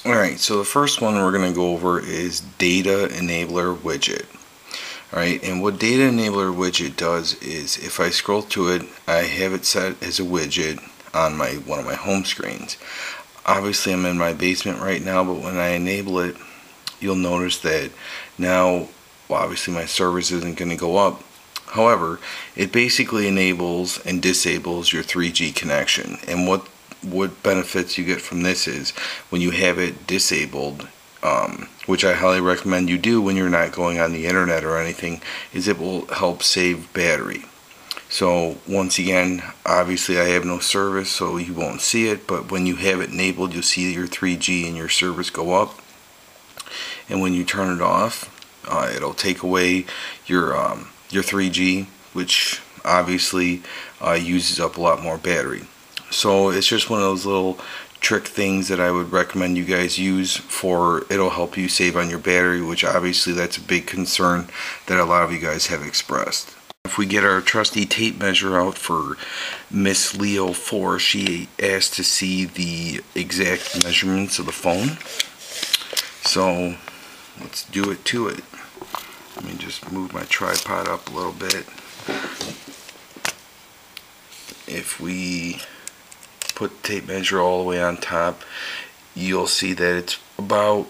Alright, so the first one we're going to go over is Data Enabler Widget. Alright, and what Data Enabler Widget does is if I scroll to it, I have it set as a widget on one of my home screens. Obviously I'm in my basement right now, but when I enable it, you'll notice that now, well, obviously my service isn't going to go up. However, it basically enables and disables your 3G connection. And what benefits you get from this is when you have it disabled, which I highly recommend you do when you're not going on the internet or anything, is it will help save battery. So once again, obviously I have no service, so you won't see it, but when you have it enabled, you'll see your 3G and your service go up. And when you turn it off, it'll take away your 3G, which obviously uses up a lot more battery. So it's just one of those little trick things that I would recommend you guys use for, it'll help you save on your battery, which obviously that's a big concern that a lot of you guys have expressed. If we get our trusty tape measure out for Miss Leo 4, she asked to see the exact measurements of the phone. So let's do it to it. Let me just move my tripod up a little bit. If we put the tape measure all the way on top, you'll see that it's about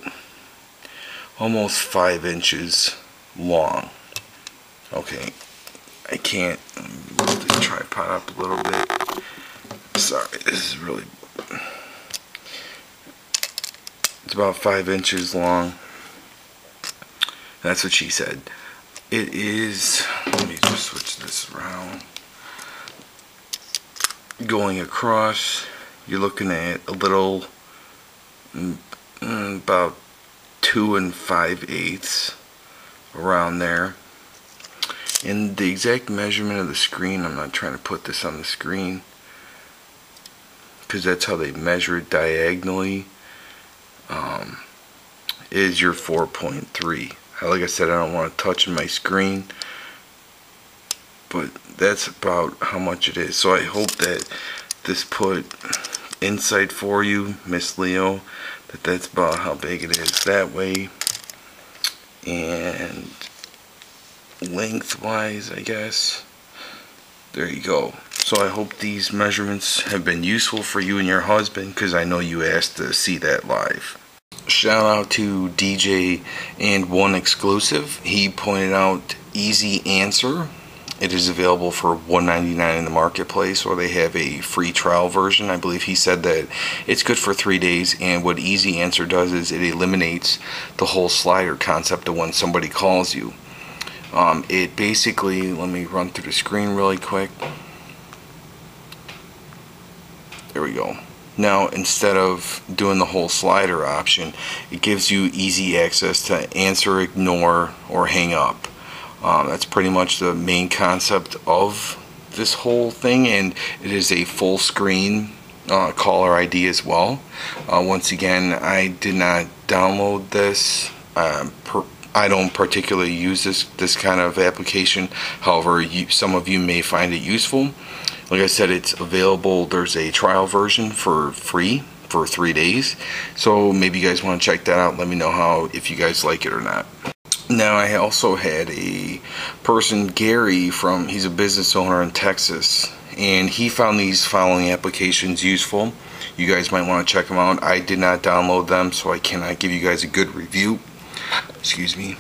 almost 5 inches long. Okay, I can't move the tripod up a little bit. Sorry, this is really, it's about 5 inches long. That's what she said. It is, let me just switch this around. Going across, you're looking at a little, about 2 5/8 around there. And the exact measurement of the screen, I'm not trying to put this on the screen because that's how they measure it diagonally, is your 4.3. Like I said, I don't want to touch my screen, but that's about how much it is. So I hope that this put insight for you, Miss Leo, that that's about how big it is that way. And lengthwise, I guess, there you go. So I hope these measurements have been useful for you and your husband, because I know you asked to see that live. Shout out to DJ and One Exclusive. He pointed out Easy Answer. It is available for $1.99 in the marketplace, or they have a free trial version. I believe he said that it's good for 3 days, and what Easy Answer does is it eliminates the whole slider concept of when somebody calls you. It basically, let me run through the screen really quick. There we go. Now, instead of doing the whole slider option, it gives you easy access to answer, ignore, or hang up. That's pretty much the main concept of this whole thing, and it is a full screen caller ID as well. Once again, I did not download this. I don't particularly use this kind of application. However, some of you may find it useful. Like I said, it's available. There's a trial version for free for 3 days. So maybe you guys want to check that out. Let me know if you guys like it or not. Now, I also had a person, Gary, he's a business owner in Texas, and he found these following applications useful. You guys might want to check them out. I did not download them, so I cannot give you guys a good review. Excuse me.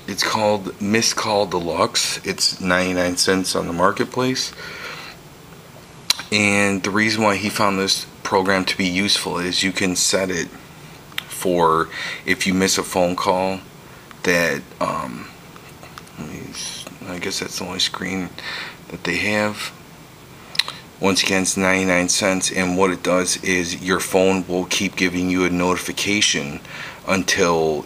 It's called MisCall Deluxe. It's 99 cents on the marketplace. And the reason why he found this program to be useful is you can set it for if you miss a phone call that, I guess that's the only screen that they have. Once again, it's 99 cents, and what it does is your phone will keep giving you a notification until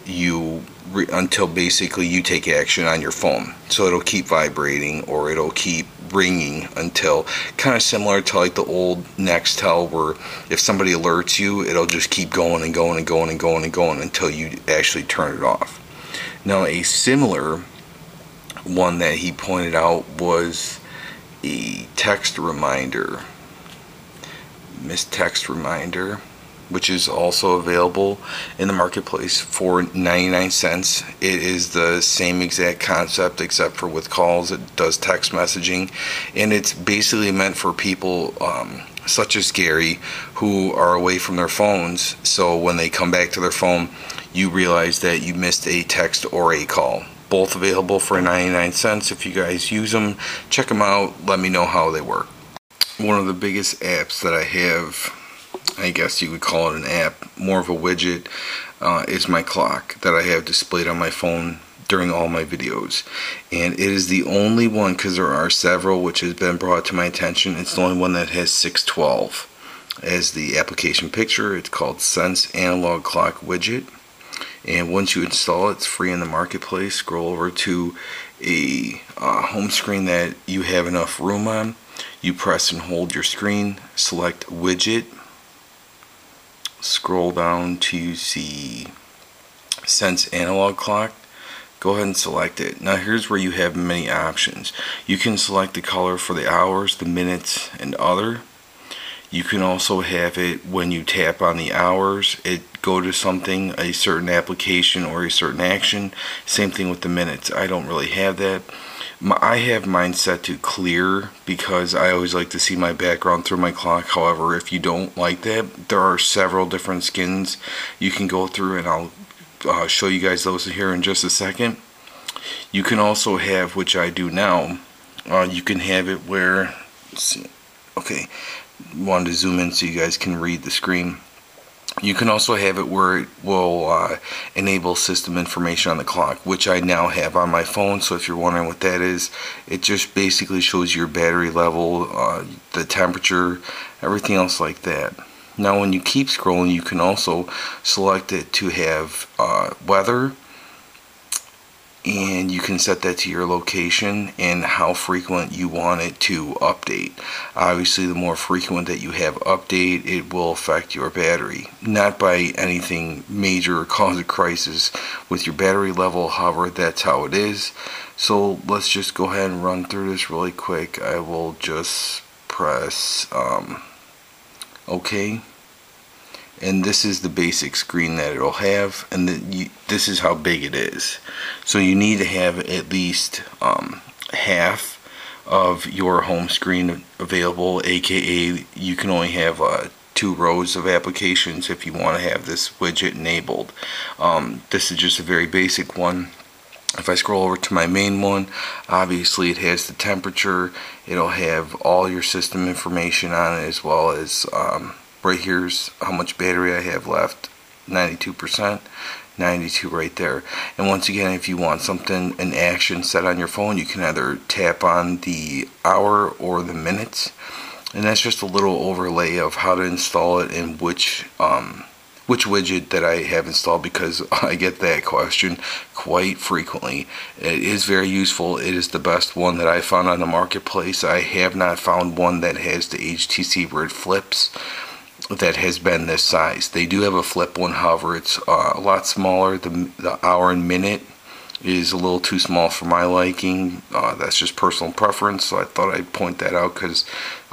basically you take action on your phone. So it'll keep vibrating, or it'll keep ringing until, kind of similar to like the old Nextel, where if somebody alerts you, it'll just keep going and going and going and going and going until you actually turn it off. Now, a similar one that he pointed out was a text reminder. Text Reminder. which is also available in the marketplace for 99 cents. It is the same exact concept except for with calls. It does text messaging, and it's basically meant for people such as Gary who are away from their phones, so when they come back to their phone you realize that you missed a text or a call. Both available for 99 cents. If you guys use them, check them out, let me know how they work. One of the biggest apps that I have, I guess you would call it an app, more of a widget, is my clock that I have displayed on my phone during all my videos. And it is the only one, because there are several which has been brought to my attention, it's the only one that has 612 as the application picture. It's called Sense Analog Clock Widget. And once you install it, it's free in the marketplace. Scroll over to a home screen that you have enough room on. You press and hold your screen, select Widget, scroll down to see Sense Analog Clock. Go ahead and select it. Now here's where you have many options. You can select the color for the hours, the minutes, and other. You can also have it when you tap on the hours, it go to something, a certain application or a certain action. Same thing with the minutes. I don't really have that. I have mine set to clear because I always like to see my background through my clock. However, if you don't like that, there are several different skins you can go through, and I'll show you guys those here in just a second. You can also have, which I do now, you can have it where, let's see, okay, wanted to zoom in so you guys can read the screen. You can also have it where it will enable system information on the clock, which I now have on my phone. So if you're wondering what that is, it just basically shows your battery level, the temperature, everything else like that. Now when you keep scrolling, you can also select it to have weather, and you can set that to your location and how frequent you want it to update. Obviously, the more frequent that you have update, it will affect your battery. Not by anything major or cause a crisis with your battery level, however, that's how it is. So let's just go ahead and run through this really quick. I will just press OK. And this is the basic screen that it'll have, and this is how big it is. So you need to have at least half of your home screen available, aka you can only have 2 rows of applications if you want to have this widget enabled. This is just a very basic one. If I scroll over to my main one, obviously it has the temperature, it'll have all your system information on it, as well as right here's how much battery I have left, 92%, 92 right there. And once again, if you want something, an action set on your phone, you can either tap on the hour or the minutes. And that's just a little overlay of how to install it and which widget that I have installed, because I get that question quite frequently. It is very useful. It is the best one that I found on the marketplace. I have not found one that has the HTC where it flips that has been this size. They do have a flip one, however it's a lot smaller. The hour and minute is a little too small for my liking. That's just personal preference, so I thought I'd point that out because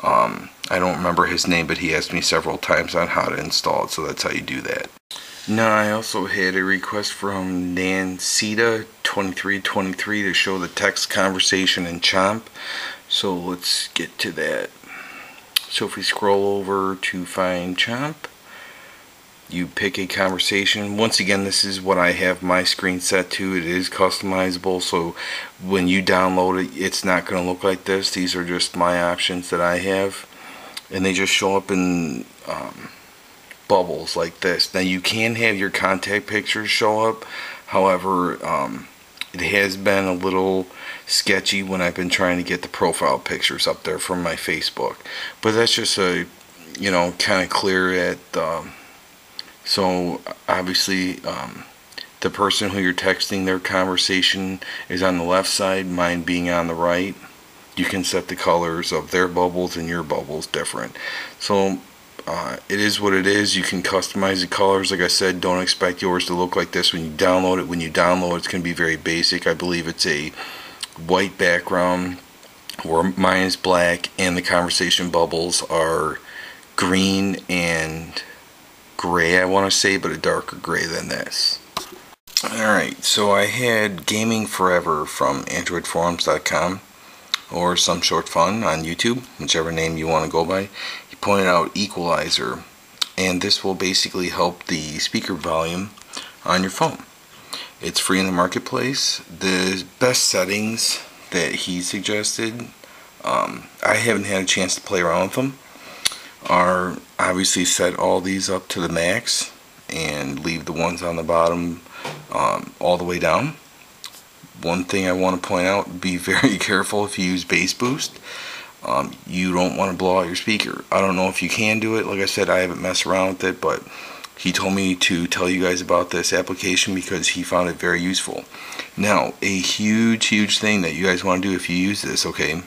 I don't remember his name, but he asked me several times on how to install it, so that's how you do that. Now I also had a request from Nancita2323 to show the text conversation in Chomp, so let's get to that. So if we scroll over to find Chomp, you pick a conversation. Once again, this is what I have my screen set to. It is customizable, so when you download it, it's not going to look like this. These are just my options that I have, and they just show up in bubbles like this. Now you can have your contact pictures show up, however it has been a little sketchy when I've been trying to get the profile pictures up there from my Facebook, but that's just a, you know, kind of clear at so obviously the person who you're texting, their conversation is on the left side, mine being on the right. You can set the colors of their bubbles and your bubbles different, so it is what it is. You can customize the colors. Like I said, don't expect yours to look like this when you download it. When you download it, it's going to be very basic. I believe it's a white background where mine is black and the conversation bubbles are green and gray, I want to say, but a darker gray than this. Alright, so I had Gaming Forever from AndroidForums.com, or Some Short Fun on YouTube, whichever name you want to go by. He pointed out Equalizer, and this will basically help the speaker volume on your phone. It's free in the marketplace. The best settings that he suggested, I haven't had a chance to play around with them, are obviously set all these up to the max and leave the ones on the bottom all the way down. One thing I want to point out, be very careful if you use bass boost. You don't want to blow out your speaker. I don't know if you can do it. Like I said, I haven't messed around with it, but he told me to tell you guys about this application because he found it very useful. Now, a huge thing that you guys want to do if you use this, okay,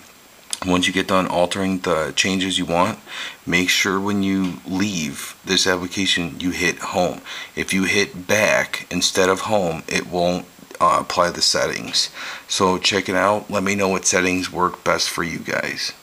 once you get done altering the changes you want, make sure when you leave this application you hit home. If you hit back instead of home, it won't apply the settings. So check it out. Let me know what settings work best for you guys.